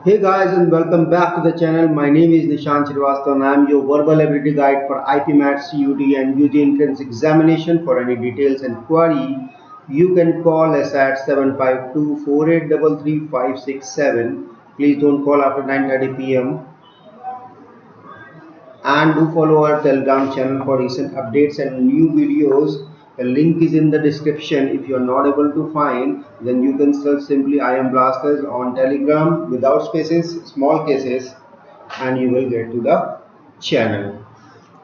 Hey guys and welcome back to the channel. My name is Nishan Srivastava and I am your verbal ability guide for Ipmat, CUT and UG entrance examination. For any details and query, you can call us at 752-4833-567. Please don't call after 9:30 p.m. and do follow our Telegram channel for recent updates and new videos. The link is in the description. If you are not able to find, then you can search simply I am Blasters on Telegram without spaces, small cases, and you will get to the channel.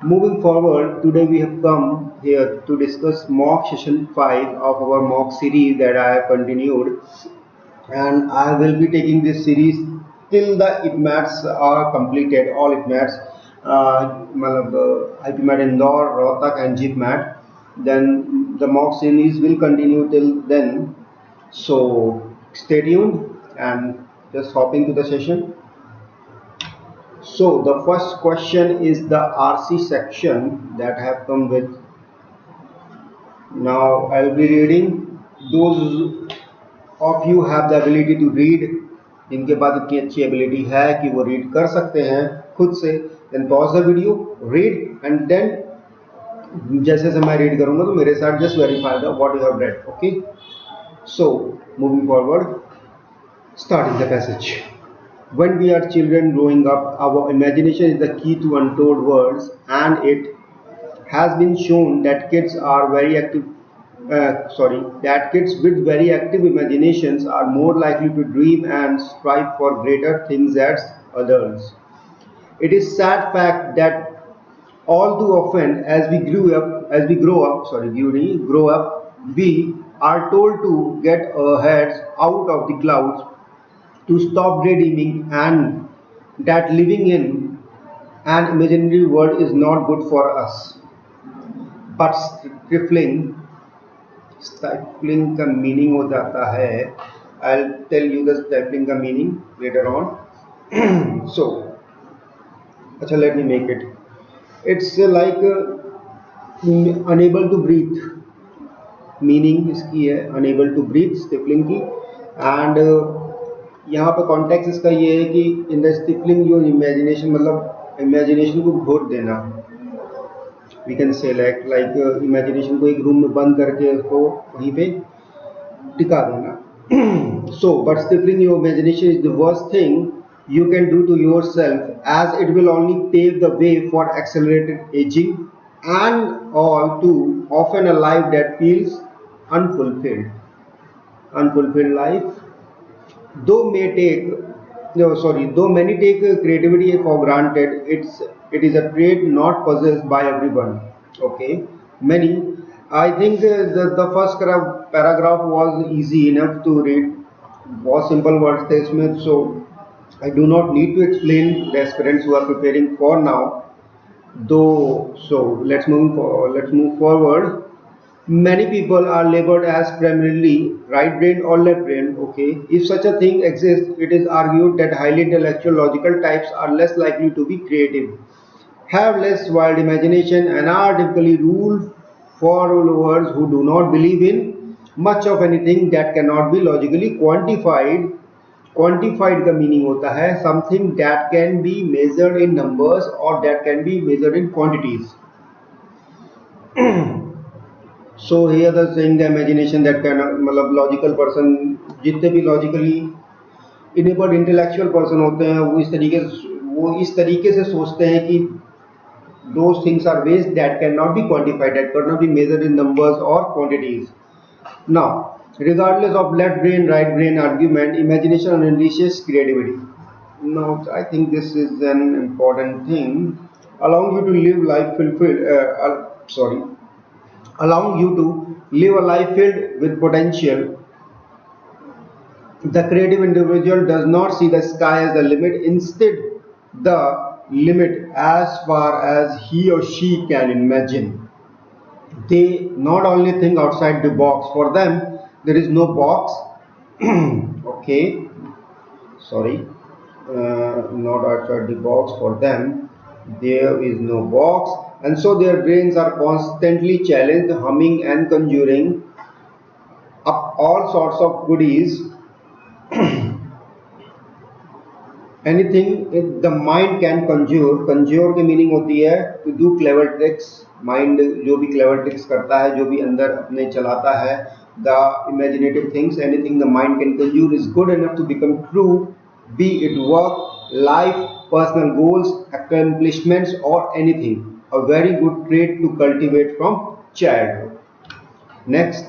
Moving forward, today we have come here to discuss mock session 5 of our mock series that I have continued, and I will be taking this series till the Ipmats are completed, all Ipmats, Ipm Indore, Rohtak and Jipmat. Then the mock series will continue till then. So stay tuned and just hopping to the session. So the first question is the RC section that have come with. Now I will be reading. Those of you have the ability to read, जिनके पास इतनी अच्छी ability है कि वो read कर सकते हैं खुद से, then pause the video, read and then जैसे से मैं रीड करूँगा तो मेरे साथ just verify the what you have read. Okay, so moving forward, starting the passage. When we are children growing up, our imagination is the key to untold worlds, and it has been shown that kids are very active. That kids with very active imaginations are more likely to dream and strive for greater things as adults. It is sad fact that all too often, grow up, we are told to get our heads out of the clouds, to stop daydreaming, and that living in an imaginary world is not good for us. But stifling का meaning हो जाता है. I'll tell you the stifling का meaning later on. So अच्छा, let me make it. It's like unable to breathe. Meaning इसकी है unable to breathe, stifling की. And यहाँ पर कॉन्टेक्स्ट इसका ये है कि in the stifling your imagination, मतलब इमेजिनेशन को घोट देना. We can say like imagination को एक रूम में बंद करके उसको वहीं पे टिका देना. So but stifling your imagination is the worst thing you can do to yourself, as it will only pave the way for accelerated aging and all too often a life that feels unfulfilled. Unfulfilled life, though many take creativity for granted, it is a trait not possessed by everyone. Okay, many. I think the first paragraph was easy enough to read, बहुत simple words थे इसमें, so I do not need to explain the aspirants who are preparing for now. Though, so let's move forward. Many people are labeled as primarily right-brained or left-brained. Okay, if such a thing exists, it is argued that highly intellectual, logical types are less likely to be creative, have less wild imagination, and are typically ruled followers who do not believe in much of anything that cannot be logically quantified. Quantified का meaning होता है something that can be measured in numbers or that can be measured in quantities. So here the saying the imagination that can, मतलब logical person, जितने भी logically enabled intellectual person होते हैं वो इस तरीके से सोचते हैं कि those things are ways that cannot be quantified, that cannot be measured in numbers or quantities. Now, regardless of left brain right brain argument, imagination unleashes creativity. Now I think this is an important thing, allowing you to live life allowing you to live a life filled with potential. The creative individual does not see the sky as the limit, instead the limit as far as he or she can imagine. They not only think outside the box. For them there is no box. Okay, sorry, not outside the box. For them there is no box, and so their brains are constantly challenged, humming and conjuring up all sorts of goodies anything the mind can conjure, conjure की meaning होती है to do clever tricks, mind जो भी clever tricks करता है, जो भी अंदर अपने चलाता है, the imaginative things anything the mind can conjure is good enough to become true, be it work, life, personal goals, accomplishments or anything, a very good trait to cultivate from childhood. Next,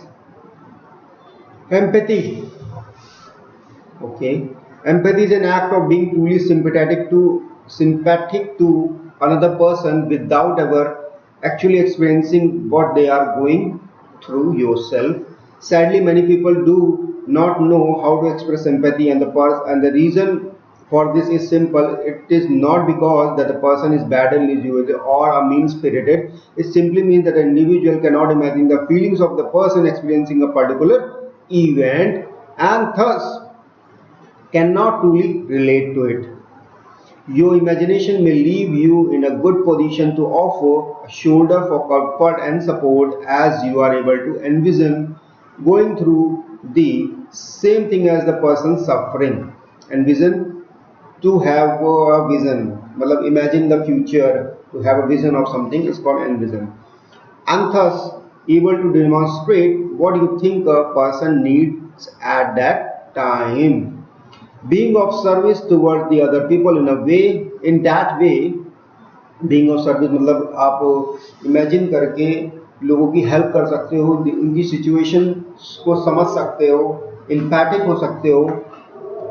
empathy. Okay, empathy is an act of being truly sympathetic to another person without ever actually experiencing what they are going through yourself. Sadly, many people do not know how to express empathy, and the reason for this is simple. It is not because that the person is bad and unusual or a mean spirited. It simply means that an individual cannot imagine the feelings of the person experiencing a particular event, and thus cannot truly relate to it. Your imagination may leave you in a good position to offer a shoulder for comfort and support as you are able to envision going through the same thing as the person suffering. Envision, to have a vision, मतलब imagine the future, to have a vision of something is called envision, and thus able to demonstrate what you think a person needs at that time. Being of service towards the other people in a way, in that way, being of service मतलब आप imagine करके लोगों की help कर सकते हो, उनकी situation को समझ सकते हो, इम्पैटिक हो सकते हो,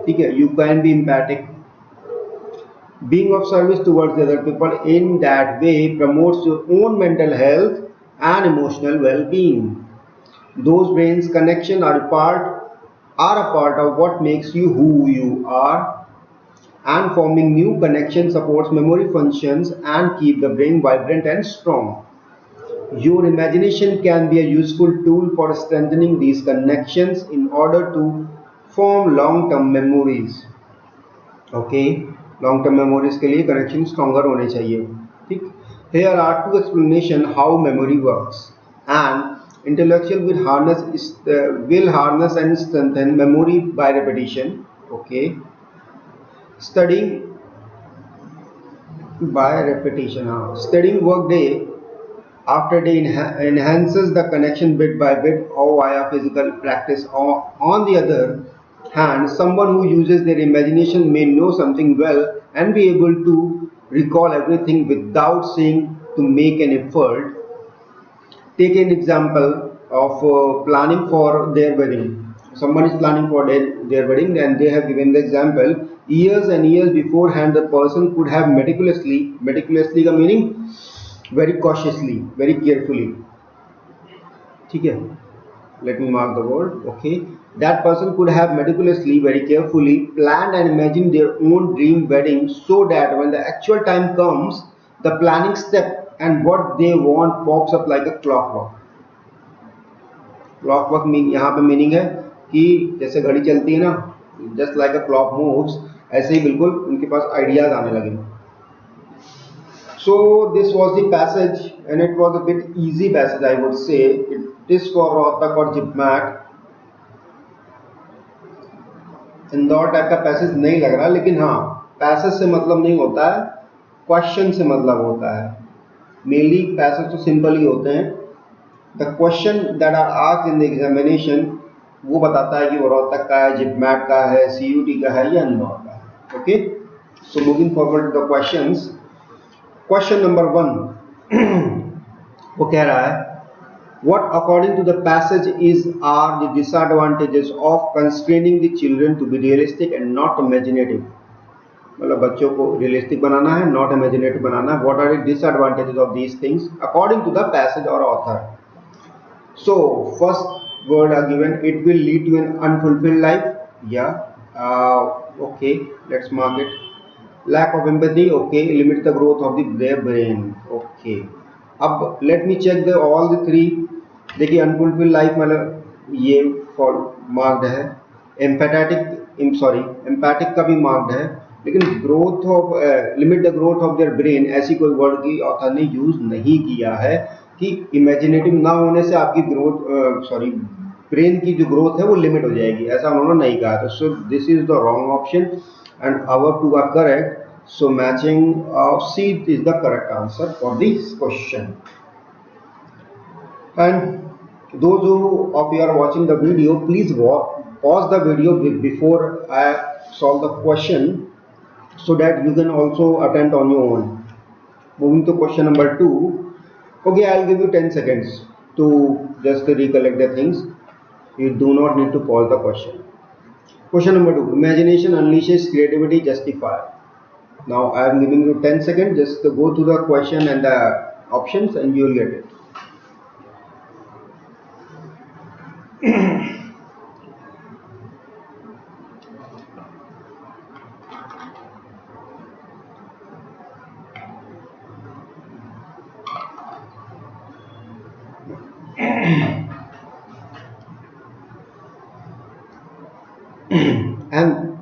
ठीक है, you can be empathic. Being of service towards the other people in that way promotes your own mental health and emotional well-being. Those brains connection are a part of what makes you who you are, and forming new connections supports memory functions and keep the brain vibrant and strong. Your imagination can be a useful tool for strengthening these connections in order to form long-term memories. ओके, long term memories के लिए connection stronger होने चाहिए. ठीक, here are two explanation how memory works. And intellectual will harness and strengthen memory by repetition. Okay, studying by repetition. Studying work day after day enhances the connection bit by bit or via physical practice. On the other hand, someone who uses their imagination may know something well and be able to recall everything without seeing to make an effort. Take an example of planning for their wedding. Someone is planning for their wedding and they have given the example. Years and years beforehand, the person could have meticulously का meaning very cautiously, very carefully. ठीक है, let me mark the word. Okay, that person could have meticulously, very carefully planned and imagined their own dream wedding so that when the actual time comes, the planning step and what they want pops up like a clockwork. Clockwork mean यहाँ पे meaning है कि जैसे घड़ी चलती है ना, just like a clock moves, ऐसे ही बिल्कुल उनके पास आइडियाज आने लगे. So this was the passage and it was a bit easy passage, I would say. It is for Rohtak और Jipmat. इंदौर टाइप का पैसेज नहीं लग रहा, लेकिन हाँ, पैसेज से मतलब नहीं होता है, क्वेश्चन से मतलब होता है. मेनली पैसेज तो सिंपल ही होते हैं. The question that are asked in the examination वो बताता है कि वो रोहतक का है, जिपमैट का है, सीयूटी का है या इंदौर का है. Okay, so moving forward the questions. Question number 1 वो कह रहा है, what according to the passage are the disadvantages of constraining the children to be realistic and not imaginative. मतलब बच्चों को रियलिस्टिक बनाना है, नॉट इमेजिनेटिव बनाना है. What are the disadvantages of these things according to the passage और author. So first word are given, it will lead to an unfulfilled life. या okay, let's mark it. Lack of empathy, okay, limit the growth of the brain. Okay, अब let me check the all the three. देखिए, unfulfilled life मतलब ये marked है, emphatic का भी marked है, लेकिन growth of limit the growth of their brain ऐसी कोई वर्ड की ऑथर ने यूज नहीं किया है कि इमेजिनेटिव ना होने से आपकी ग्रोथ ब्रेन की जो ग्रोथ है वो लिमिट हो जाएगी, ऐसा उन्होंने नहीं कहा. तो so this is the wrong option and our two are correct. So matching C is the correct answer for this question. And those who of you are watching the video, please pause the video before I solve the question so that you can also attempt on your own. Moving to question number 2. Okay, I'll give you 10 seconds to just recollect the things. You do not need to pause the question. Question number 2. Imagination unleashes creativity, justify. Now I am giving you 10 seconds just to go to the question and the options and you will get it. And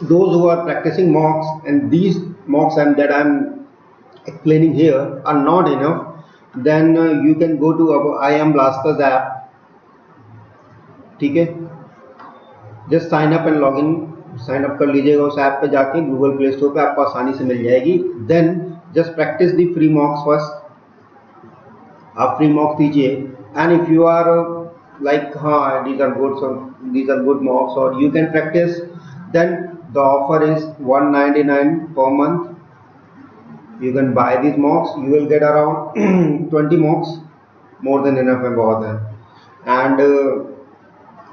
those who are practicing mocks, and these mocks that I'm explaining here are not enough, then you can go to our IIM Blasters app. ठीक है, just sign up and log in, sign up कर लीजिएगा उस app पे जाके, Google play store पे आपको आसानी से मिल जाएगी. Then just practice the free mocks first. आप फ्री मॉक्स दीजिए and if you are like these are good mocks or you can practice, then the offer is 199 per month. You can buy these mocks, you will get around 20 mocks, more than enough है, बहुत है. And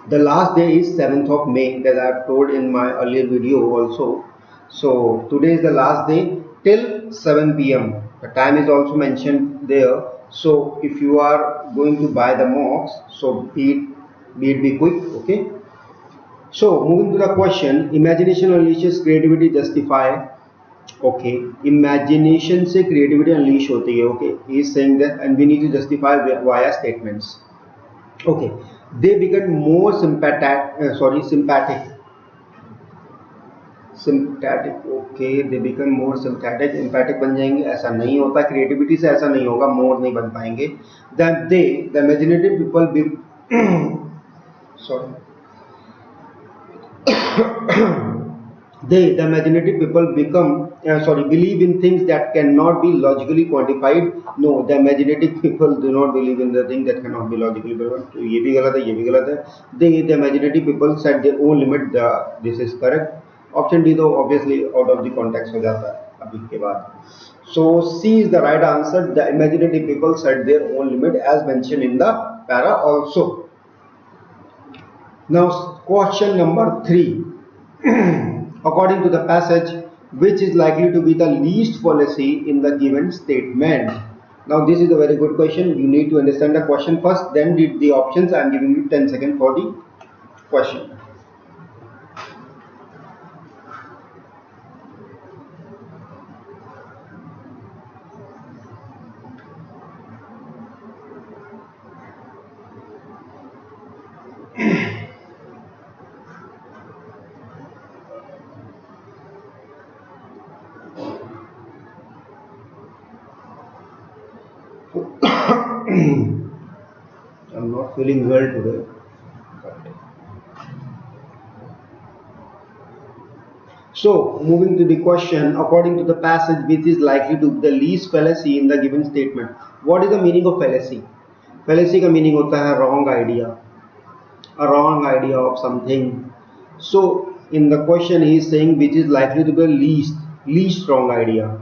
the last day is 7th of May, as I have told in my earlier video also. So today is the last day till 7 p.m. The time is also mentioned there. So if you are going to buy the mocks, so be quick. Okay, so moving to the question, imagination unleashes creativity, justify. Okay, imagination से creativity unleash होती है. Okay, he is saying that and we need to justify via statements. Okay, they become more sympathetic. Okay, they become more sympathetic. Empathic बन जाएंगे, ऐसा नहीं होता. Creativity से ऐसा नहीं होगा, मोर नहीं बन पाएंगे. Then the imaginative people the imaginative people believe in things that cannot be logically quantified. No, the imaginative people do not believe in the thing that cannot be logically quantified. तो ये भी गलत है, ये भी गलत है. The imaginative people set their own limit. This is correct. Option D तो obviously out of the context हो जाता है अभी के बाद. So C is the right answer. The imaginative people set their own limit as mentioned in the para also. Now question number 3. According to the passage, which is likely to be the least fallacy in the given statement? Now this is a very good question. You need to understand the question first, then read the options. I am giving you 10 seconds for the question. I'm not feeling well today. So moving to the question, according to the passage, which is likely to be the least fallacy in the given statement? What is the meaning of fallacy? Fallacy का meaning होता है wrong idea, a wrong idea of something. So in the question he is saying which is likely to be the least wrong idea.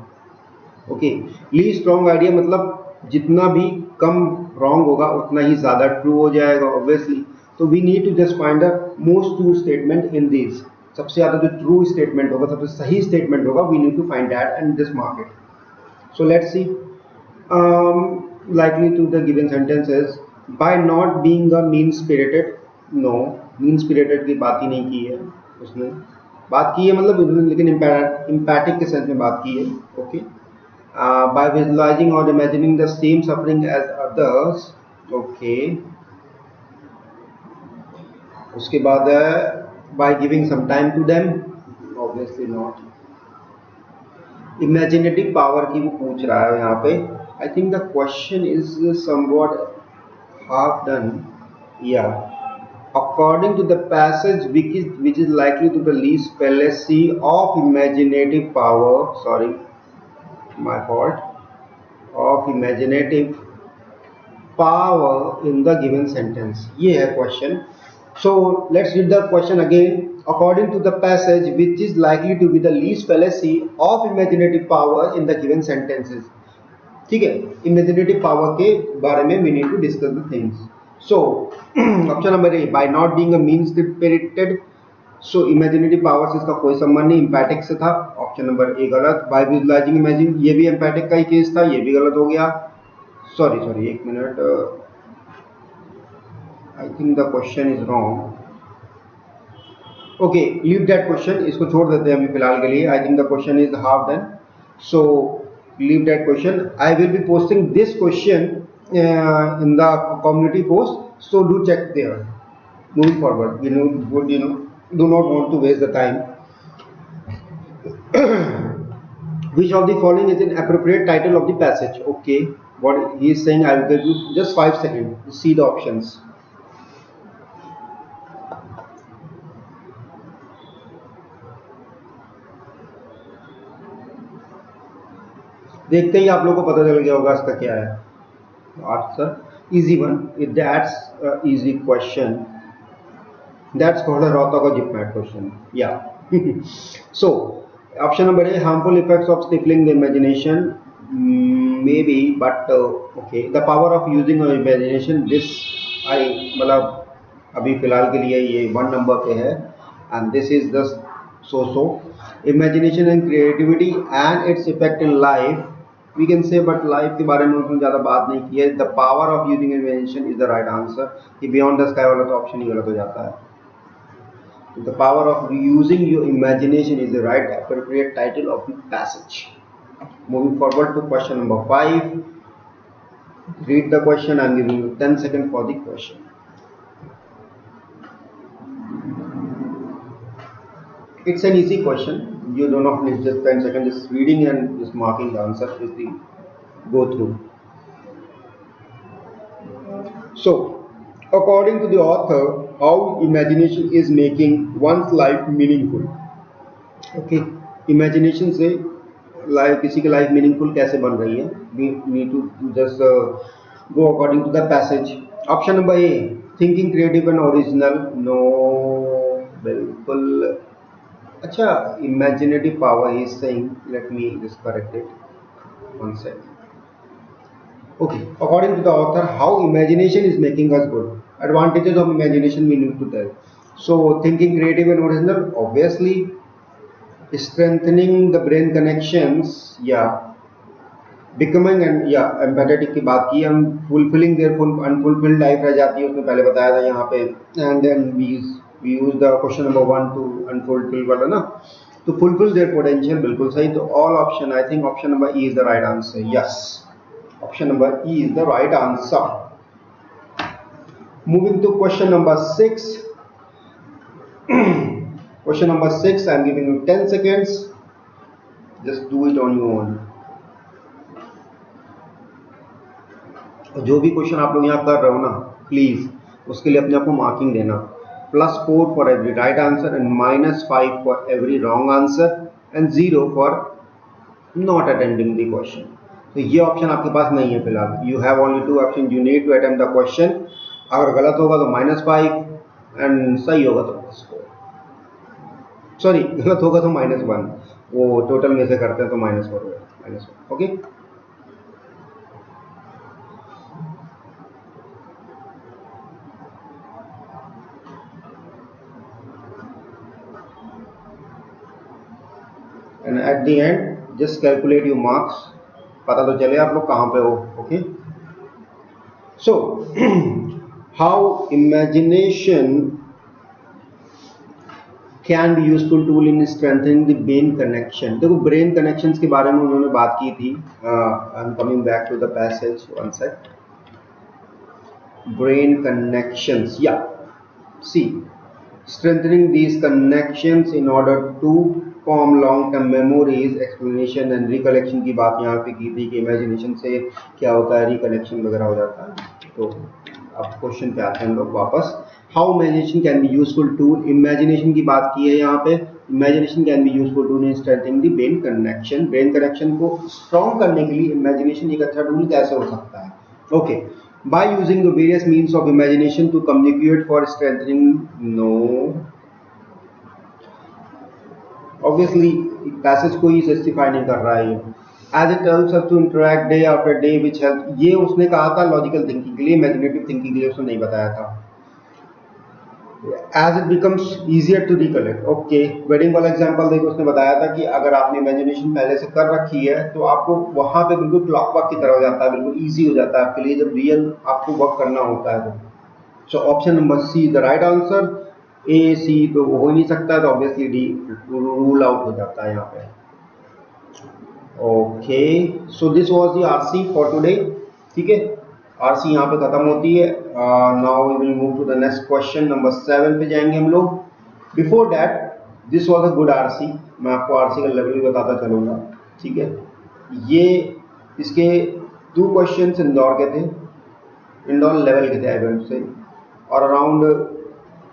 Okay, least wrong idea मतलब जितना भी कम wrong होगा उतना ही ज़्यादा true हो जाएगा obviously. तो we need to just find the most true statement in these. सबसे ज़्यादा जो true statement होगा, सबसे सही statement होगा, we need to find that and just mark it. So let's see. Likely to the given sentences, by not being a mean spirited. No, mean spirited की बात ही नहीं की है उसने. बात की है मतलब लेकिन empathic के सेंस में बात की है. Okay. By visualizing or imagining the same suffering as others. Okay. उसके बाद by giving some time to them. Obviously not. Imaginative power की वो पूछ रहा है यहाँ पे. I think the question is somewhat half done. Yeah, according to the passage which is likely to the least fallacy of imaginative power, sorry, my fault, of imaginative power in the given sentence. ये है question. So let's read the question again. According to the passage which is likely to be the least fallacy of imaginative power in the given sentences. ठीक है, imaginative power के बारे में we need to discuss the things. So option number A, by not being a mean spirited. So imaginative power से इसका कोई संबंध नहीं, emphatic से था. ऑप्शन नंबर ए गलत. By visualizing imagine, ये भी emphatic का ही केस था, ये भी गलत हो गया. सॉरी एक मिनट, I think the question is wrong. Okay, leave that question, इसको छोड़ देते हैं अभी फिलहाल के लिए. I think the question is half done, so leave that question. I will be posting this question in the community post, so do check there. Moving forward, do not want to waste the time. Which of the following is an appropriate title of the passage? Okay, what he is saying, I will give you just 5 seconds to see the options. देखते ही आप लोगों को पता चल गया होगा इसका क्या है answer. Easy one, that's easy question. That's called a Rohtak or Jipmat question. Yeah. So, option number A, harmful effects of stifling the imagination. Maybe, but okay. The power of using our imagination. This मतलब अभी फिलहाल के लिए ये 1 number पे है. And this is the so. Imagination and creativity and its effect in life. We can say, but life के बारे में उतना ज़्यादा बात नहीं की है. The power of using imagination is the right answer. ये beyond the sky वाला तो ऑप्शन ही गलत हो जाता है. The power of using your imagination is the right appropriate title of the passage. Moving forward to question number 5. Read the question. I am giving you 10 seconds for the question. It's an easy question. You do not need just 10 seconds. Just reading and just marking the answer is the go through. So, according to the author, how imagination is making one's life meaningful. Okay, imagination से life, किसी की life meaningful कैसे बन रही है. We need to just go according to the passage. Option number A, thinking creative and original. No, बिल्कुल. अच्छा, imaginative power he is saying. Let me just correct it. 1 second. Okay, according to the author, how imagination is making us good. Advantages of imagination we need to tell. So, thinking creative and original, obviously, strengthening the brain connections, yeah, becoming and yeah, empathetic की बात की हम, fulfilling their unfulfilled life रह जाती है, उसमें पहले बताया था यहाँ पे. And then we use the question number 1 to unfulfilled वाला ना, to fulfill their potential. बिल्कुल सही. तो all option, I think option number E is the right answer. Yes, option number E is the right answer. Moving to question number 6. Question number 6, I am giving you 10 seconds. Just do it on your own. जो भी question आप लोग यहाँ कर रहे हो ना, please उसके लिए अपने आप को मार्किंग देना. +4 for every right answer and -5 for every wrong answer and 0 for not attending the question. तो ये ऑप्शन आपके पास नहीं है फिलहाल. You have only 2 options. You need to attempt the question. अगर गलत होगा तो -5 एंड सही होगा तो +4. सॉरी, गलत होगा तो -1. वो टोटल में से करते हैं तो -4 होगा. -1. Okay, and at the end just calculate your marks. पता तो चले आप लोग कहाँ पे हो. Okay, so how imagination can be useful tool in strengthening the brain connection. देखो brain connections के बारे में उन्होंने बात की थी. I'm coming back to the passage. 1 sec. Brain connections. Yeah. See, strengthening these connections in order to form long-term memories, explanation and recollection की बात यहाँ पे की थी कि imagination से क्या होता है, recollection वगैरह हो जाता है. तो अब क्वेश्चन पे आते हैं हम लोग वापस। How imagination can be useful tool, imagination की बात की है यहाँ पे। Imagination can be useful tool in strengthening the brain connection, brain connection को स्ट्रॉन्ग करने के लिए इमेजिनेशन एक अच्छा टूल कैसे हो सकता है। Okay, by using the various means of imagination to communicate for strengthening, no obviously passage को ही जस्टिफाई नहीं कर रहा है ये। As it helps us to interact day after day which help, ये उसने कहा था लॉजिकल थिंकिंग के लिए, इमेजिनेटिव थिंकिंग के लिए उसने नहीं बताया था। As it becomes easier to recollect, okay wedding वाला एग्जांपल देखो, उसने बताया था कि अगर आपने इमेजिनेशन पहले से कर रखी है तो आपको वहां पे बिल्कुल क्लॉकवर्क की तरह हो जाता है, बिल्कुल ईजी हो जाता है आपके लिए जब रियल आपको वर्क करना होता है तो। So option number C the right answer. A C तो हो ही नहीं सकता, तो ऑब्वियसली डी रूल आउट हो जाता है यहाँ पे। Okay, so this was the RC for today, ठीक है, आरसी यहाँ पे खत्म होती है। Now we will move to the next question, number 7 पे जाएंगे हम लोग। Before that this was a good RC, मैं आपको आरसी का लेवल भी बताता चलूंगा, ठीक है। ये इसके 2 क्वेश्चन इंदौर के थे, इंदौर लेवल के थे आई से, और अराउंड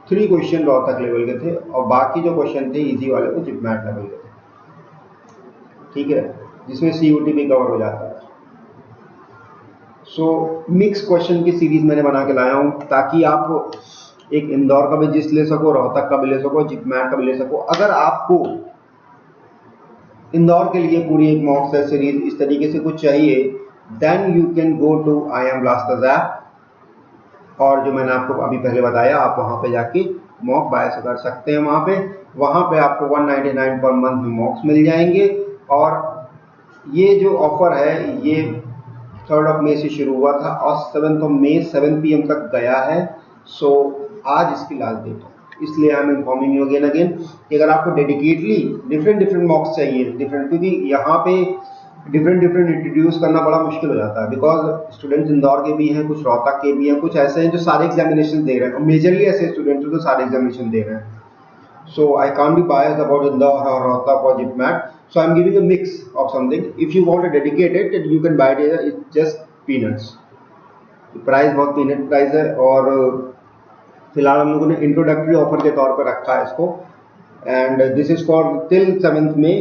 3 क्वेश्चन रोहतक लेवल के थे, और बाकी जो क्वेश्चन थे इजी वाले वो जिपमैट लेवल के थे, ठीक है, जिसमें सीयूटी भी कवर हो जाता है। सो मिक्स क्वेश्चन की सीरीज मैंने बना के लाया हूँ ताकि आप एक इंदौर का भी जिस ले सको, रोहतक का भी ले सको, जिपमैट का भी ले सको। अगर आपको इंदौर के लिए पूरी एक मॉक टेस्ट सीरीज इस तरीके से कुछ चाहिए, then you can go to IIM blasters app, और जो मैंने आपको अभी पहले बताया आप वहां पे जाके मॉक बाय कर सकते हैं। वहां पे आपको 199 पर मंथ में मॉक्स मिल जाएंगे, और ये जो ऑफर है ये 3 मई से शुरू हुआ था और 7 मई 7 PM तक गया है। सो आज इसकी लास्ट डेट है, इसलिए I am informing you again कि अगर आपको डेडिकेटली डिफरेंट मॉक्स चाहिए, क्योंकि यहाँ पे डिफरेंट इंट्रोड्यूस करना बड़ा मुश्किल हो जाता है, बिकॉज स्टूडेंट्स इंदौर के भी हैं, कुछ रोहतक के भी हैं, कुछ ऐसे हैं जो सारे एग्जामिनेशन दे रहे हैं, और मेजरली ऐसे स्टूडेंट्स जो सारे एग्जामिनेशन दे रहे हैं। So I can't be biased about Indore or Rohtak or Jipmat. So I'm giving a mix of something. If you want to dedicate it, you can buy it. It's just peanuts. Price बहुत peanut price है, और फिलहाल हम लोगों ने introductory offer के तौर पर रखा है इसको, and this is for till 7th May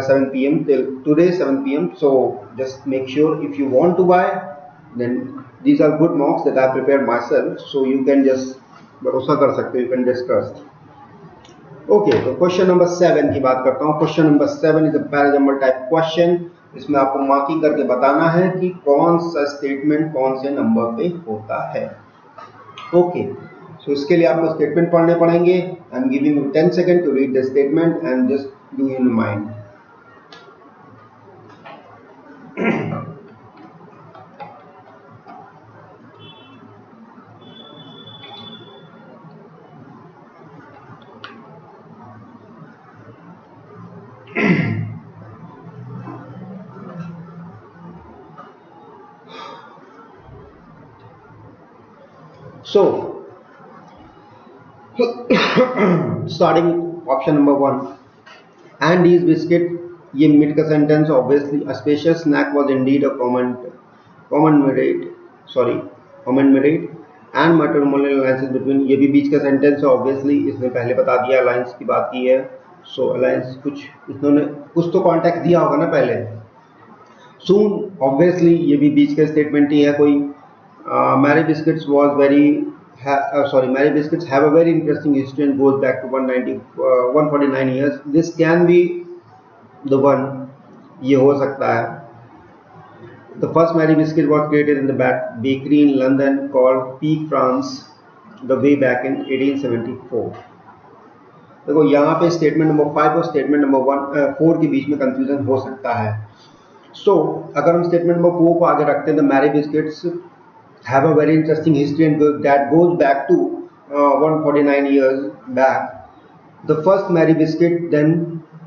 7 PM till today 7 PM. So just make sure if you want to buy, then these are good mocks that I prepared myself. So you can just भरोसा कर सकते हो, you can just trust. Okay, तो question number 7 की बात करता हूँ। Question number 7 is a parajumble type question. इसमें आपको मार्किंग करके बताना है कि कौन सा स्टेटमेंट कौन से नंबर पे होता है। ओके, सो इसके लिए आपको स्टेटमेंट पढ़ने पड़ेंगे। I am giving you 10 second to read the statement and just do in mind. So, starting option number 1, Andy's biscuit, ये मिड का sentence, obviously a spacious snack was indeed a commemorate and matrimonial alliances between, ये भी बीच का sentence है, obviously इसने पहले बता दिया, अलायंस की बात की है। सो अलायंस कुछ तो कॉन्टेक्ट दिया होगा ना पहले। सून, ऑब्वियसली ये भी बीच का स्टेटमेंट ही है कोई। Mary Biscuits have a very interesting history and goes back to 149 years. This can be the one, ये हो सकता है। The first Mary Biscuit was created in the bakery in London called Peak France the way back in 1874. देखो यहाँ पे statement number 5 और statement number 4 के बीच में कंफ्यूजन हो सकता है। सो अगर हम स्टेटमेंट नंबर 4 को आगे रखते हैं, the Marie biscuits have a very interesting history and that goes back to 149 years back. The first Mary biscuit, then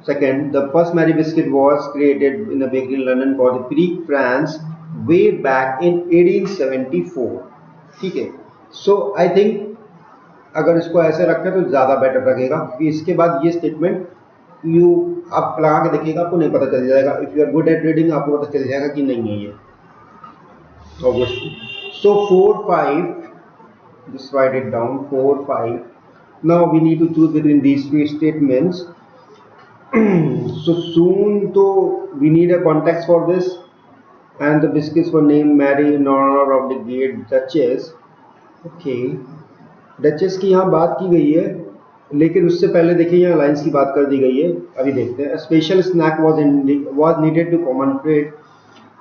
second, the first Mary biscuit was created in a bakery in London called the Peak France way back in 1874. ठीक है, so I think अगर इसको ऐसे रखें तो ज़्यादा better लगेगा, क्योंकि इसके बाद ये स्टेटमेंट आप लगा के देखिएगा, आपको नहीं पता चल जाएगा। If you are good at reading आपको पता चल जाएगा कि नहीं है ये, obviously. So 4, 5 Just write it down, 4 5. Now we need to choose between these three statements. So soon, so we need a context for this. And the biscuits were named Mary in honor of the great Duchess. Okay, duchess की यहाँ बात की गई है, लेकिन उससे पहले देखिए यहाँ लाइन्स की बात कर दी गई है। अभी देखते हैं। Special snack was needed to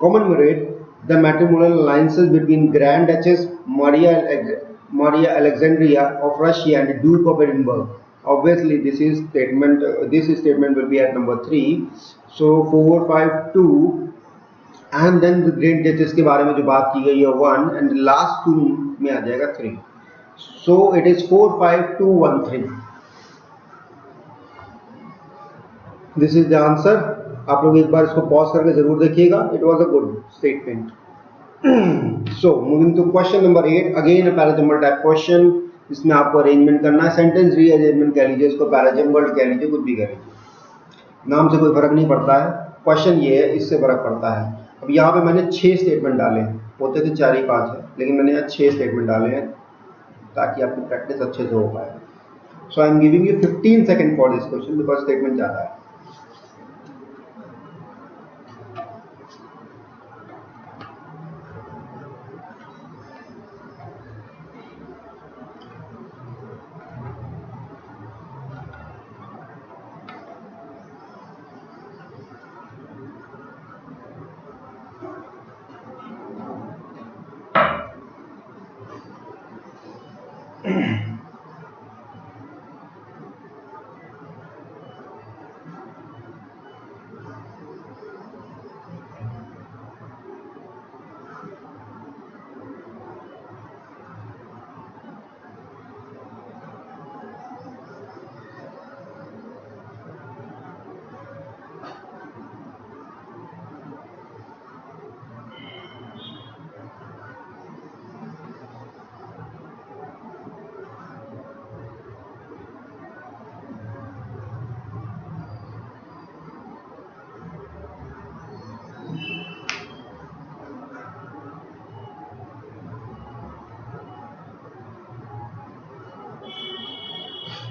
commemorate the matrimonial alliances between Grand Duchess Maria Alexandria of Russia and the Duke of Edinburgh. Obviously, this statement will be at number 3. So 4 5 2, and then the great जजेस के बारे में जो बात की गई है 1, and last 2 में आ जाएगा 3. So it is 4 5 2 1 3. This is the answer. आप लोग एक बार इसको पॉज करके जरूर देखिएगा. It was a good statement. So moving to question number 8, again a parajumble type question. इसमें आपको अरेंजमेंट करना है. सेंटेंस रीअरेंजमेंट कह लीजिए, इसको पैराजम्बल कह लीजिए, कुछ भी कह लीजिए, नाम से कोई फर्क नहीं पड़ता है. क्वेश्चन ये है, इससे फर्क पड़ता है. अब यहाँ पे मैंने 6 स्टेटमेंट डाले हैं, होते थे 4 ही 5 है, लेकिन मैंने यहाँ 6 स्टेटमेंट डाले हैं ताकि आपकी प्रैक्टिस अच्छे से हो पाए. So I am giving you 15 second for this question because statement ज़्यादा है.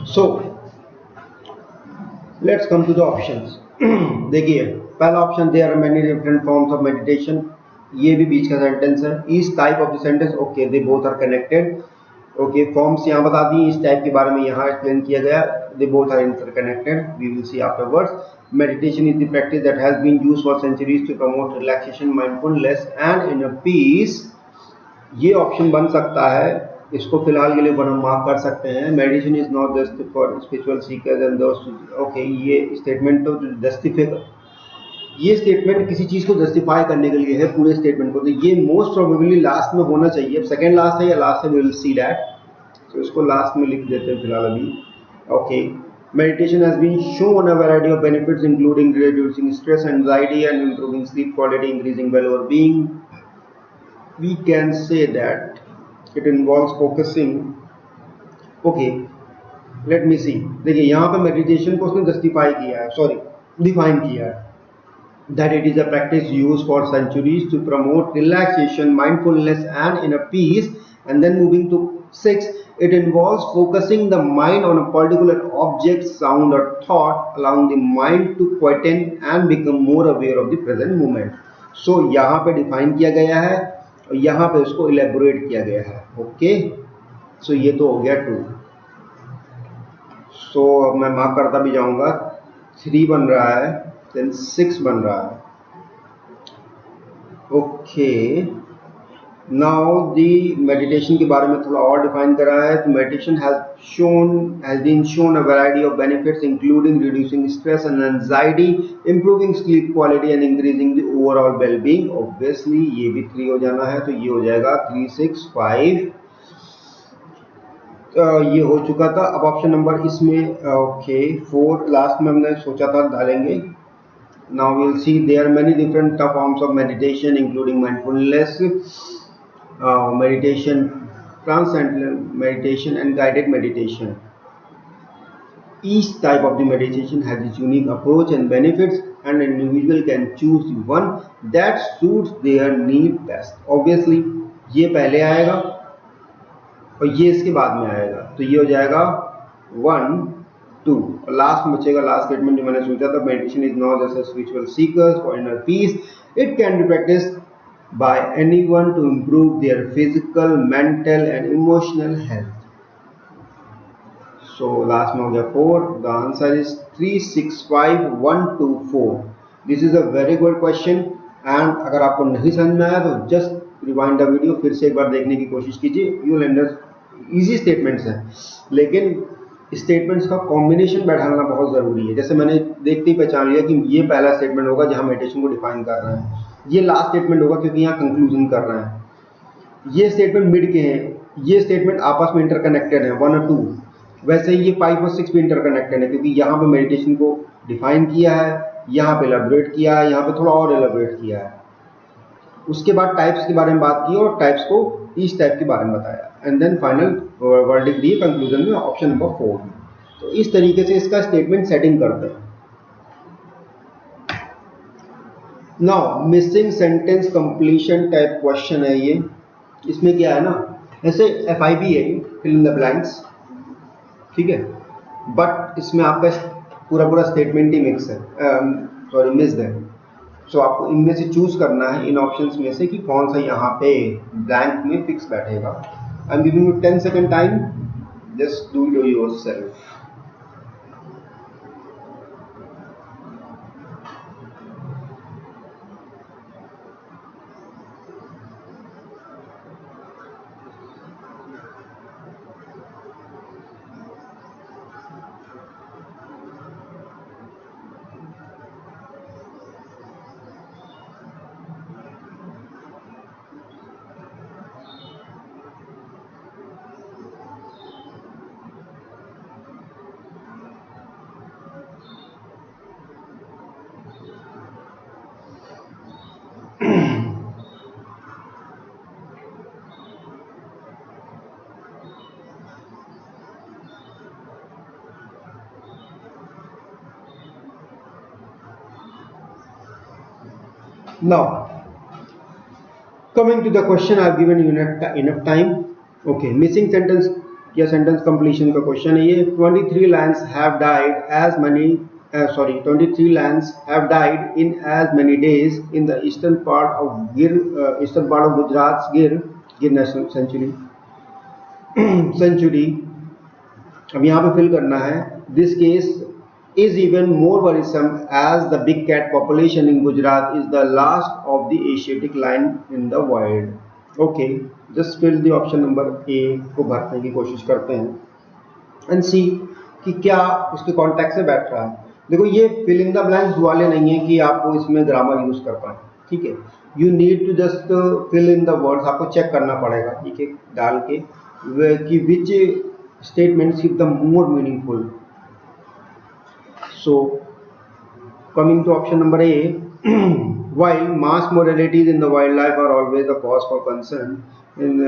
So let's come to the options. देखिए पहला option, there are many different forms of meditation. ये भी बीच का सेंटेंस है. Each type of the sentence, okay, they both are connected. Okay, forms यहाँ बता दी, इस टाइप के बारे में यहाँ एक्सप्लेन किया गया. They both are interconnected, we will see afterwards. Meditation is the practice that has been used for centuries to promote relaxation, mindfulness and inner peace. ये ऑप्शन बन सकता है, इसको फिलहाल के लिए हम मार्क कर सकते हैं. Meditation is not just for spiritual seekers and दोस्त. ओके, ये स्टेटमेंट तो जस्टिफाई, ये स्टेटमेंट किसी चीज़ को जस्टिफाई करने के लिए है, पूरे स्टेटमेंट को. तो ये मोस्ट प्रोबेबली लास्ट में होना चाहिए. सेकंड लास्ट है या लास्ट है, वी विल सी दैट. तो इसको लास्ट में लिख देते हैं फिलहाल अभी. Okay, meditation has been shown a variety of benefits including reducing stress, anxiety and improving sleep quality, increasing well-being. We can say that it involves focusing. Okay, let me see. देखिए यहाँ पे meditation को उसने justify किया है, sorry define किया है, that it is a practice used for centuries to promote relaxation, mindfulness and inner peace. And then moving to 6, it involves focusing the mind on a particular object, sound or thought, allowing the mind to quieten and become more aware of the present moment. So यहाँ पे define किया गया है और यहाँ पे उसको elaborate किया गया है. ओके, सो ये तो हो गया 2. सो मैं मार्क करता भी जाऊंगा. 3 बन रहा है, देन 6 बन रहा है. ओके, नाउ दी मेडिटेशन के बारे में थोड़ा और डिफाइन करा है. तो meditation has been shown a variety of benefits including reducing stress and anxiety, improving sleep quality and increasing the overall well-being. Obviously ये भी 3 हो जाना है, तो ये हो जाएगा 3 6 5. ये हो चुका था. अब ऑप्शन नंबर इसमें ओके 4 लास्ट में हमने सोचा था डालेंगे. Now we'll see there are many different forms of meditation including mindfulness meditation, transcendental meditation and guided meditation. Each type of the meditation has its unique approach and benefits, and an individual can choose the one that suits their need best. Obviously ये पहले आएगा, और ये इसके बाद में आएगा, तो ये हो जाएगा 1 2 और लास्ट में बचेगा लास्ट स्टेटमेंट जो मैंने सोचा था, meditation is not just a spiritual seekers for inner peace, it can be practice by anyone to improve their physical, mental and emotional health. So last में हो गया 4, the answer is 365124। This is a very good question and अगर आपको नहीं समझ में आया तो जस्ट रिवाइंड द वीडियो, फिर से एक बार देखने की कोशिश कीजिए। You will understand. Easy statements हैं लेकिन स्टेटमेंट्स का कॉम्बिनेशन बैठाना बहुत ज़रूरी है। जैसे मैंने देखते ही पहचान लिया कि ये पहला स्टेटमेंट होगा जहाँ मेडिटेशन को डिफाइन कर रहे हैं, ये लास्ट स्टेटमेंट होगा क्योंकि यहाँ कंक्लूजन कर रहे हैं, ये स्टेटमेंट मिड के हैं, ये स्टेटमेंट आपस में इंटरकनेक्टेड है 1 और 2, वैसे ही ये 5 और 6 भी इंटरकनेक्टेड है क्योंकि यहाँ पे मेडिटेशन को डिफाइन किया है, यहाँ पे एलाबोरेट किया है, यहाँ पे थोड़ा और एलाबोरेट किया है, उसके बाद टाइप्स के बारे में बात की और टाइप्स को ईच टाइप के बारे में बताया and then final verdict the conclusion में ऑप्शन नंबर 4 में। तो इस तरीके से इसका स्टेटमेंट सेटिंग करते हैं। Now missing sentence completion type question है ये। इसमें क्या है ना, ऐसे FIB है फिल इन द ब्लैंक्स, ठीक है, बट इसमें आपका पूरा पूरा स्टेटमेंट ही मिक्स है, सॉरी मिस्ड है। सो आपको इनमें से चूज करना है इन ऑप्शंस में से कि कौन सा यहाँ पे ब्लैंक में फिक्स बैठेगा। आई am giving you 10 second time, just do it yourself. Now, coming to the question, I've given you enough time. Okay, missing sentence या sentence completion का question है ये। 23 lions have died as many 23 lions have died in as many days in the eastern part of Gujarat's Gir National Sanctuary. अब यहाँ पे fill करना है, this case is even more worrisome as the big cat population in Gujarat is the last of the Asiatic lion in the wild. Okay, just fill the option number A को भरने की कोशिश करते हैं and see कि क्या उसके context से बैठ रहा है। देखो ये फिल इन द ब्लैंक्स वाले नहीं है कि आपको इसमें ग्रामर यूज कर पाए, ठीक है, you need to just fill in the words, आपको चेक करना पड़ेगा, ठीक है, डाल के कि विच statements give the more meaningful. So coming to option number A, while mass mortalities in the wildlife are always a cause for concern, in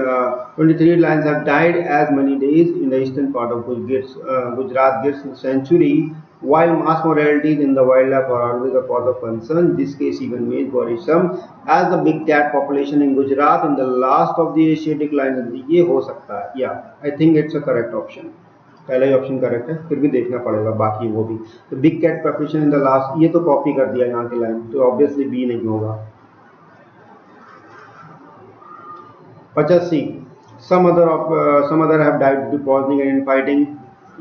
23 lions have died as many days in the eastern part of Gujarat Gir Sanctuary. While mass mortalities in the wildlife are always a cause of concern, this case even made worrisome as the big cat population in Gujarat in the last of the Asiatic lions. ये हो सकता है, या I think it's a correct option. पहला ही option correct है, फिर भी देखना पड़ेगा बाकी वो भी। तो big cat population in the last, ये तो कॉपी कर दिया यहाँ की लाइन, तो ऑब्वियसली बी नहीं होगा। 85 some other have died due to poisoning and fighting,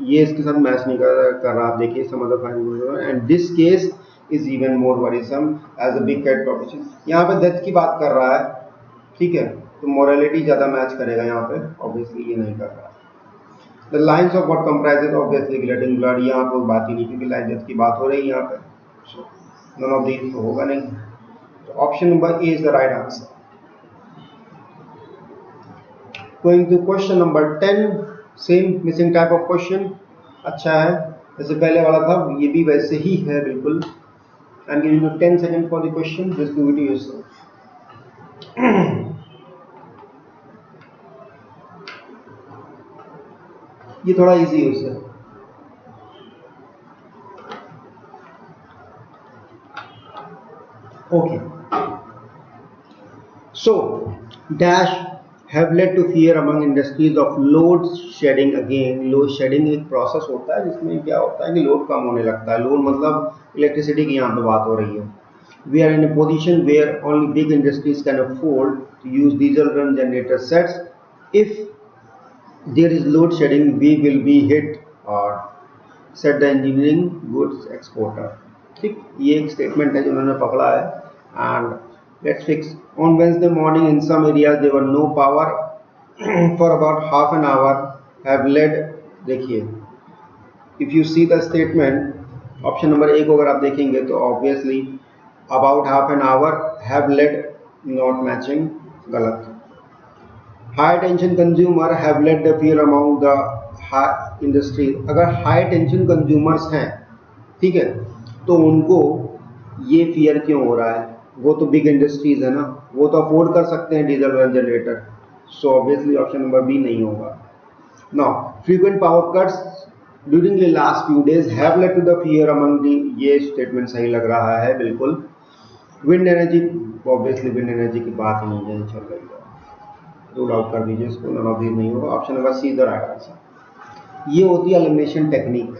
ये इसके साथ मैच नहीं कर रहा। आप देखिए some other fighting and this case is even more worrisome as a big cat population, यहाँ पे डेथ की बात कर रहा है, ठीक है, तो मोरालिटी ज़्यादा मैच करेगा यहाँ पे, ऑब्वियसली ये नहीं कर रहा। The lines of what comprises obviously letting blood, यहाँ पर बात ही नहीं क्योंकि लाइन डेथ की बात हो रही है यहाँ पे, so none of these तो होगा नहीं, तो option number A is the right answer. Going to question number 10, same missing type of question, अच्छा है, जैसे पहले वाला था ये भी वैसे ही है बिल्कुल। I'm giving you 10 seconds for the question, just do it yourself. ये थोड़ा इजी है उससे। Okay, so dash have led to fear among industries of load shedding. Again load shedding एक प्रोसेस होता है जिसमें क्या होता है कि लोड कम होने लगता है। लोड मतलब इलेक्ट्रिसिटी की यहाँ पे बात हो रही है। We are in a position where only big industries can afford to use diesel run generator sets. If there is load shedding we will be hit और said the engineering goods exporter. ठीक, ये एक statement है जो उन्होंने पकड़ा है। And let's fix on Wednesday morning in some areas there were no power for about half an hour have led. देखिए if you see the statement option number A को अगर आप देखेंगे तो obviously about half an hour have led not matching, गलत। High tension consumer have led the fear among the industry. अगर high tension consumers हैं, ठीक है, तो उनको ये फियर क्यों हो रहा है? वो तो बिग इंडस्ट्रीज है ना, वो तो अफोर्ड कर सकते हैं diesel run generator. So obviously option number B नहीं होगा। Now frequent power cuts during the last few days have led to the fear among the. ये स्टेटमेंट सही लग रहा है बिल्कुल। Wind energy, obviously wind energy की बात ही नहीं चल रही है, रूल आउट कर दीजिए इसको, नन ऑफ दीज नहीं होगा। Option number C the right answer. ये होती है एलिमिनेशन टेक्निक।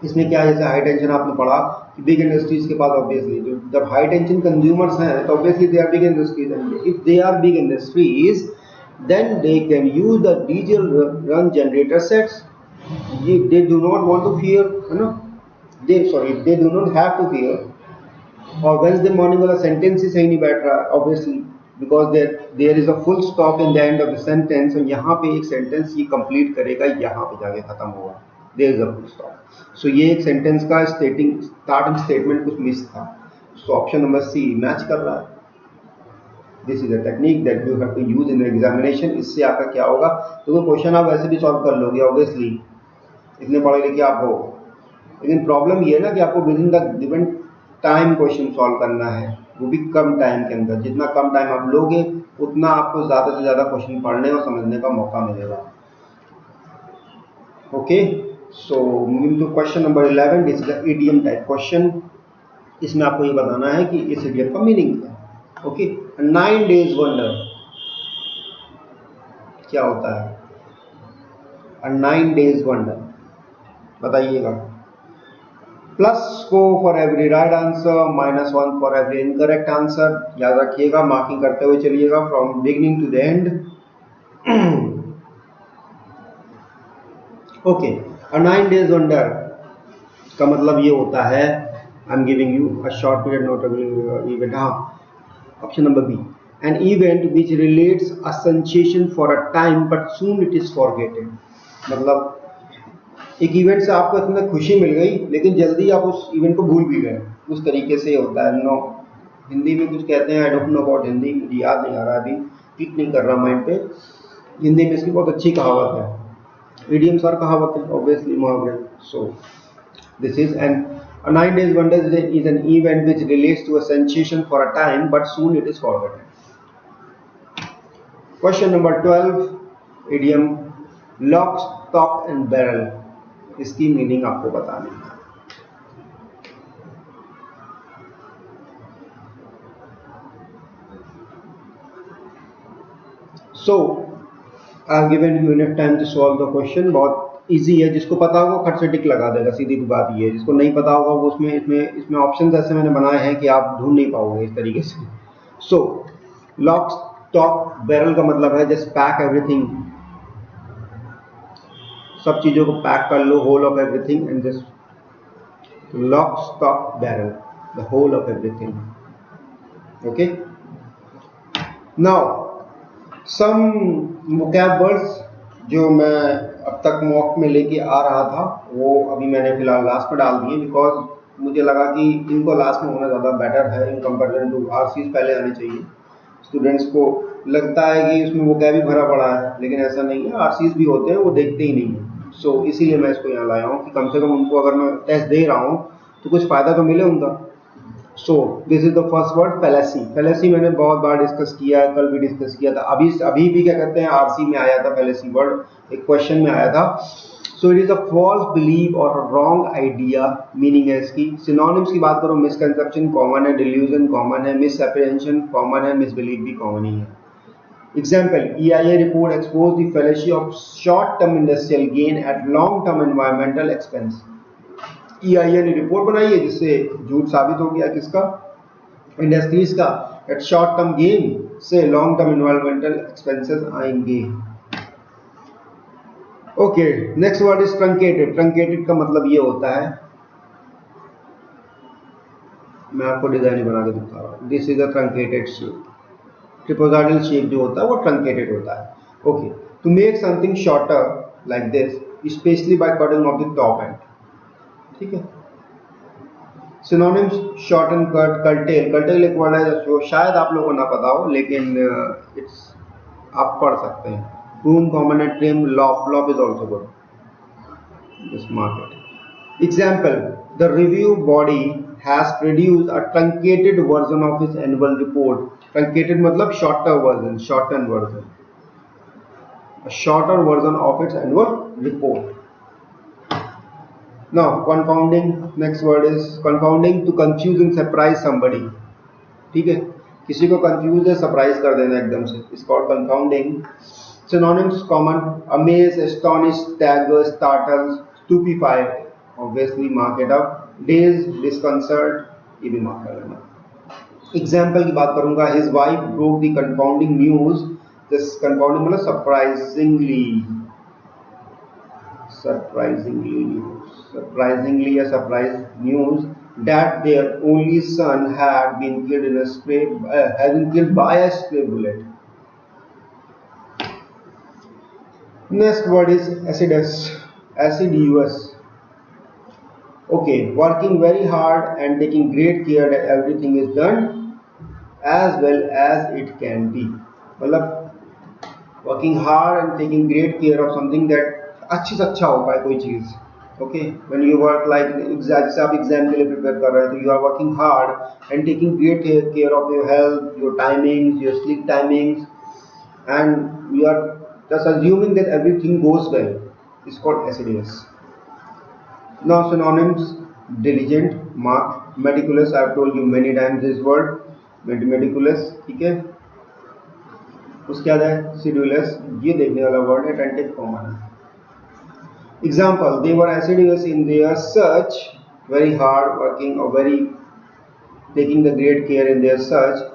इसमें क्या है, जैसे हाई टेंशन आपने पढ़ा कि बिग इंडस्ट्रीज के पास ऑब्वियसली जब हाई टेंशन कंज्यूमर्स हैं तो obviously they are big industries, and if they are big industries then they can use the diesel run generator sets. ये they do not want to fear, है ना, they do not have to fear. और Wednesday morning वाला sentence ही सही नहीं बैठ रहा obviously, because there is a full stop in the end of the sentence. और यहाँ पे एक सेंटेंस ये कंप्लीट करेगा, यहाँ पे जाके खत्म होगा, there is a full stop. So ये एक सेंटेंस का स्टार्टिंग स्टेटमेंट कुछ मिस था। So option number C match कर रहा है। This is a technique that you have to use in examination. इससे आपका क्या होगा, तो क्वेश्चन आप वैसे भी सॉल्व कर लोगे ऑब्वियसली, इतने पढ़े लिखे आप हो। लेकिन प्रॉब्लम ये है ना कि आपको with in the given time question solve करना है, वो भी कम टाइम के अंदर। जितना कम टाइम आप लोगे उतना आपको ज़्यादा से ज़्यादा क्वेश्चन पढ़ने और समझने का मौका मिलेगा। Okay, so moving to question number 11, this is the EDM type question. इसमें आपको ये बताना है कि इस ईडीएम का मीनिंग क्या है। ओके, 9 days वंडर क्या होता है? 9 days वंडर बताइएगा। प्लस को for every right answer, -1 for every incorrect answer. याद रखिएगा, मार्किंग करते हुए चलिएगा from beginning to the end. Okay, 9 days wonder का मतलब ये होता है, I am giving you a short period notable event. हाँ, option number B, an event which relates a sensation for a time but soon it is forgetted. मतलब एक event से आपको इतना खुशी मिल गई लेकिन जल्दी आप उस इवेंट को भूल भी गए, उस तरीके से होता है। नो, हिंदी में कुछ कहते हैं, I don't know about Hindi, मुझे याद नहीं आ रहा, अभी क्लिक नहीं कर रहा माइंड पे। हिंदी में इसकी बहुत अच्छी कहावत है, ईडीएम सर कहावत है ऑब्वियसली, मुहावरे। So this is an 9 days wonder is an event which relates to a sensation for a time but soon it is forgotten. Question number 12, idiom lock, stock and barrel। इसकी meaning आपको बतानी है। So I have given you enough time to solve the question. बहुत easy है, जिसको पता होगा खट से टिक लगा देगा, सीधी बात ये है। जिसको नहीं पता होगा वो इसमें ऑप्शंस ऐसे मैंने बनाए हैं कि आप ढूंढ नहीं पाओगे इस तरीके से। सो लॉक स्टॉक बैरल का मतलब है जस्ट पैक एवरीथिंग, सब चीजों को पैक कर लो, whole of everything, and just lock stock barrel, the whole of everything. Okay, now some vocab words जो मैं अब तक मॉक में लेके आ रहा था वो अभी मैंने फिलहाल लास्ट में डाल दिए, बिकॉज मुझे लगा कि इनको लास्ट में होना ज़्यादा बेटर है इन कंपेरिजन टू आरसीज पहले आने चाहिए। स्टूडेंट्स को लगता है कि उसमें vocab ही भरा पड़ा है, लेकिन ऐसा नहीं है, आरसीज भी होते हैं, वो देखते ही नहीं है। सो इसीलिए मैं इसको यहाँ लाया हूँ कि कम से कम उनको अगर मैं टेस्ट दे रहा हूँ तो कुछ फ़ायदा तो मिले उनका। So this is the first word, fallacy. Fallacy मैंने बहुत बार डिस्कस किया है, कल भी डिस्कस किया था, अभी भी क्या कहते हैं, आरसी में आया था फैलेसी वर्ड, एक क्वेश्चन में आया था। So it is a false believe और रॉन्ग आइडिया, मीनिंग है इसकी। सिनोनिम्स की बात करो, मिसकंसेप्शन कॉमन है, डिल्यूजन कॉमन है, मिसअप्रेहेंशन कॉमन है, मिसबिलीव भी कॉमन ही है। Example, EIA report exposed the fallacy of short-term industrial gain at long-term environmental expense. EIA ने रिपोर्ट बनाई है जिससे झूठ साबित हो गया किसका, इंडस्ट्रीज का, एट शॉर्ट टर्म गेन से लॉन्ग टर्म इन्वायरमेंटल एक्सपेंसेस आएंगे। Okay, next word is truncated. Truncated का मतलब ये होता है, मैं आपको डिजाइन बना के दिखा रहा हूँ। This is a truncated shape. Trapezoidal shape जो होता है वो ट्रंकेटेड होता है। Okay, to make something shorter like this, specially by cutting off the top end. ठीक है। Synonyms, short and cut, curtail. Curtail एक वर्ड है जो शायद आप लोगों को ना पता हो, लेकिन इट्स आप पढ़ सकते हैं। Prune, common and trim, lop. Lop is also good, this market. Example, the review body has produced a truncated version of its annual report. Truncated मतलब shorter version, shortened version, a shorter version of its annual report. Now confounding, next word is confounding, to confuse and surprise somebody. ठीक है, किसी को confuse या surprise कर देना एकदम से, it's called confounding. Synonyms, common, amaze, astonish, stagger, startle, stupefy, obviously mark it up. Daze, disconcert, ये भी मार्क कर लेना। एग्जाम्पल की बात करूंगा, his wife broke the compounding news. This compounding मतलब सरप्राइजिंगली, सरप्राइजिंगली न्यूज, सरप्राइजिंगली या surprise news that their only son had been killed in a spray, had been killed by a spray bullet. Next word is acidous, assiduous. Okay, working very hard and taking great care that everything is done as well as it can be. मतलब working hard and taking great care of something that अच्छी से अच्छा हो पाए कोई चीज़। Okay, when you work like जैसे आप exam के लिए प्रिपेयर कर रहे हैं तो you are working hard and taking great care of your health, your timings, your sleep timings, and you are just assuming that everything goes well. It's called assiduous. Now synonyms, diligent, mark, meticulous. I have told you many times this word, meticulous, ठीक है। उसके बाद है sedulous, ये देखने वाला word है, attentive common है। Example, they were assiduous in their search, very hard working or very taking the great care in their search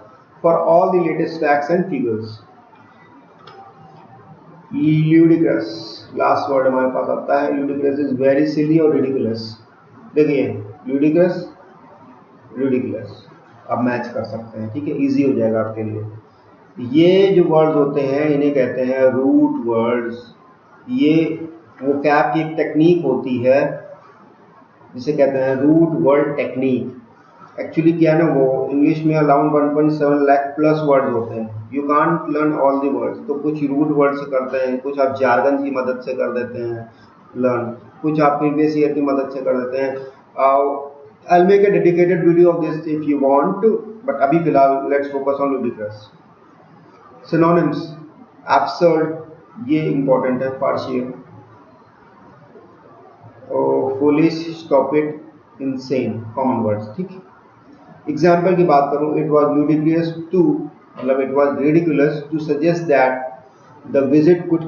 for all the latest facts and figures. Ludicrous, last word हमारे पास आता है। ludicrous is very silly और ridiculous। देखिए ludicrous, ridiculous आप match कर सकते हैं, ठीक है, इजी हो जाएगा आपके लिए। ये जो वर्ड्स होते हैं इन्हें कहते हैं रूट वर्ड्स। ये वो कैप की एक टेक्निक होती है जिसे कहते हैं रूट वर्ड टेक्निक। एक्चुअली क्या है ना, वो इंग्लिश में अराउंड 1.7 लाख प्लस वर्ड्स होते हैं। You can't learn all the words, तो कुछ रूट वर्ड से करते हैं, कुछ आप जार्गन की मदद से कर देते हैं लर्न, कुछ आप प्रीवियस ईयर की मदद से कर देते हैं। I will make a dedicated video of this if you want to, but अभी फिलहाल let's focus on ludicrous। Synonyms, absurd, ये इंपॉर्टेंट है, partial, foolish, stupid, insane, common words, ठीक है। एग्जाम्पल की बात करूं, इट वॉज ludicrous टू, मतलब it was ridiculous to suggest that the visit could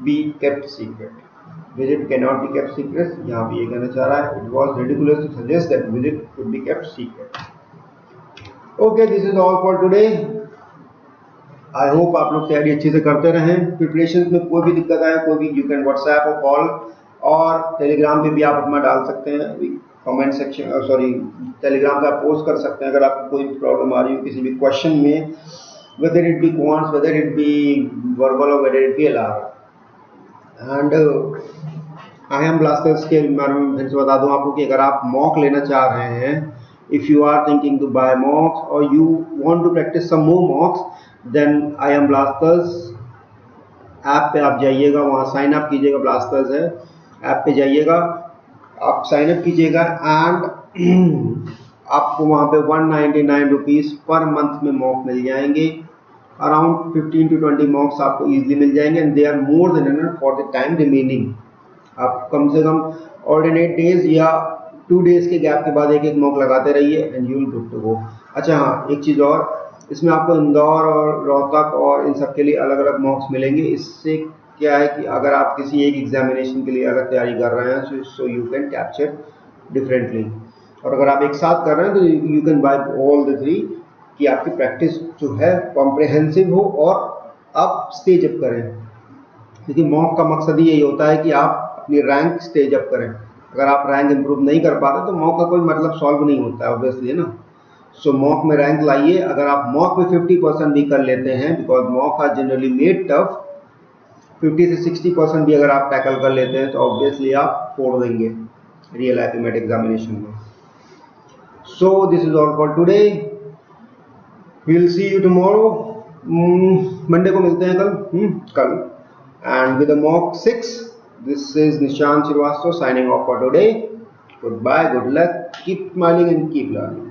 be kept secret. Visit can not be kept secret, यहाँ पे ये कहना चाह रहा है, it was ridiculous to suggest that visit could be kept secret. Okay, this is all for today. I hope आप लोग तैयारी अच्छे से करते रहें। प्रिपरेशन में कोई भी दिक्कत आए, कोई भी, यू कैन व्हाट्सएप और कॉल, और टेलीग्राम पे भी आप अपना डाल सकते हैं कमेंट सेक्शन, सॉरी टेलीग्राम पे आप पोस्ट कर सकते हैं अगर आपको कोई प्रॉब्लम आ रही हो किसी भी क्वेश्चन में, whether it be quants, whether it be verbal और whether it be LR. And IIM blasters के बारे में फिर से बता दूं आपको कि अगर आप मॉक लेना चाह रहे हैं, if you are thinking to buy mocks और you want to practise some more mocks, then IIM blasters app पे आप जाइएगा, वहाँ साइन अप कीजिएगा, ब्लास्टर्स है ऐप पे जाइएगा, आप साइन अप कीजिएगा एंड आपको वहाँ पे 199 रुपीज़ पर मंथ में मॉक मिल जाएंगे। अराउंड 15 to 20 मॉक्स आपको ईजिली मिल जाएंगे and they are more than enough for the time remaining. आप कम से कम ऑर्डिनेट डेज या 2 डेज के गैप के बाद एक एक मॉक लगाते रहिए and you will good to go. अच्छा हाँ, एक चीज़ और, इसमें आपको इंदौर और रोहतक और इन सब के लिए अलग अलग मॉक्स मिलेंगे। इससे क्या है कि अगर आप किसी एक एग्जामिनेशन के लिए अलग तैयारी कर रहे हैं so you can capture differently, और अगर आप एक साथ कर रहे हैं तो you can buy all the three, कि आपकी प्रैक्टिस जो है कॉम्प्रिहेंसिव हो और आप स्टेज अप करें। क्योंकि मॉक का मकसद ही यही होता है कि आप अपनी रैंक स्टेज अप करें। अगर आप रैंक इंप्रूव नहीं कर पाते तो मॉक का कोई मतलब सॉल्व नहीं होता है ऑब्वियसली, है ना। सो मॉक में रैंक लाइए। अगर आप मॉक में 50% भी कर लेते हैं, because mock are generally made tough, 50 से 60% भी अगर आप टैकल कर लेते हैं तो ऑब्वियसली आप फोड़ देंगे रियल IPMAT एग्जामिनेशन में। So this is all for today, we'll see you tomorrow, Monday को मिलते हैं कल and with a mock 6. This is Nishant Srivastava signing off for today. Goodbye, good luck, keep smiling and keep learning.